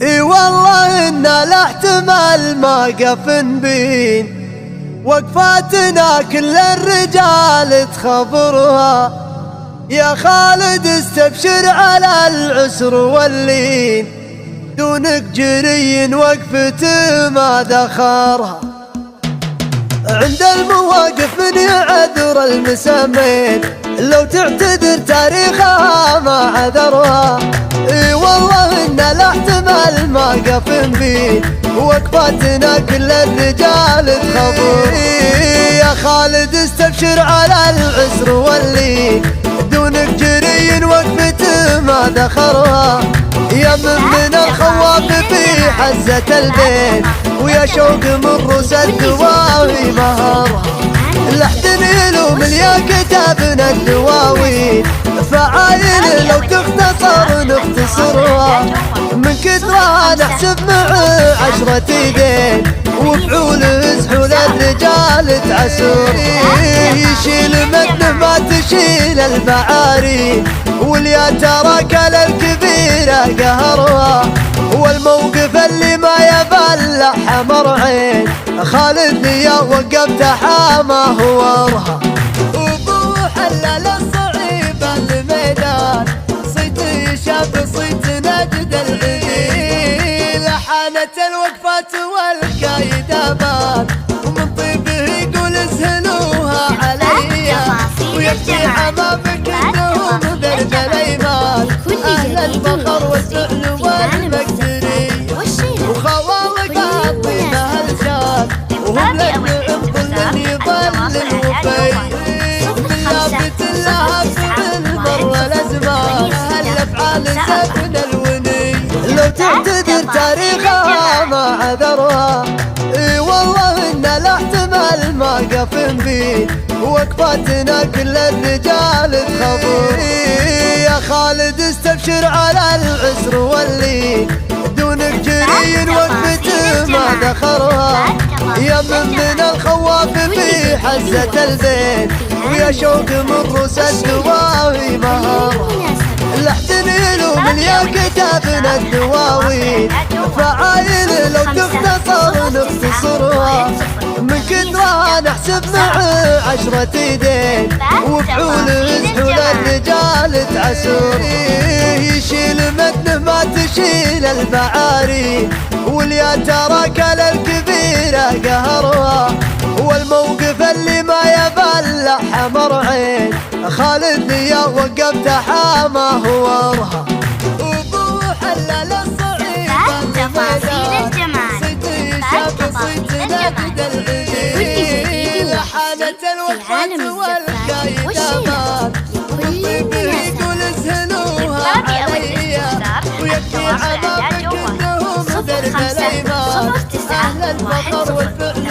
اي والله إنا لا احتمال ما قف نبين، وقفاتنا كل الرجال تخبرها. يا خالد استبشر على العسر واللين، دونك جري وقفته ما دخرها. عند المواقف من يعذر المسامين، لو تعتذر تاريخها ما عذرها. اي والله إنا لا احتمال ما قف بين، وقفاتنا كل الرجال تخبر. يا خالد استبشر على العسر واللين، دونك جري وقفته ما دخرها. يا من الخواف في حزة البين، ويا شوق من روس الدواوي مهرها. لحد يلوم يا كتابنا الدواوين، فعايل لو تختصر نختصرها. من كثرها نحسب مع 10 ايدين، وفعوله سحول الرجال تعسر. يشيل متن ما تشيل البعاري، واليا تراك للكبيرة قهرها. والموقف اللي ما يبلع حمر عين، خالد يا وقفت حامه ورها. وبو حلل الصعيب الميدان، صيت شاب صيت نجد العيد. لحانت الوقفات والكايدة بان، ومن طيبه يقول اسهلوها عليا. ويبكي حمامك انهم درب الايمان، اهل الفخر والفعل والمقدري. وخوالك عطينا هالشان، وهم للنعم كل يظل الوفي. باللافت لها فعل مر الازمان، هالافعال سكن الوني. لو تعتذر تاريخها ما عذرها. اي والله إنا لا احتمال ما قف بين، وقفاتنا كل الرجال تخبر. يا خالد استبشر على العسر واللين، دونك جري وقفته ما دخرها. يا من الخواف في حزة البين، ويا شوق من روس الدواوي مهرها. لحد يلوم يا كتابنا الدواوين، فعايل لو تختصر نختصرها. من كثرها نحسب مع 10 ايدين، وفعوله سحول الرجال تعسر. يشيل متن ما تشيل البعاري، واليا تراك للكبيرة قهرها. والموقف اللي ما يبلع حمر عين، خالد يا وقفت حامه ورها. وبو حلل الصعيب الميدان، صيت شاب صيت نجد العيد. لحانت الوقفات والكايدة بان، ومن طيبه يقول اسهلوها عليا. ويبكي حمامك انهم درب الايمان، اهل الفخر والفعل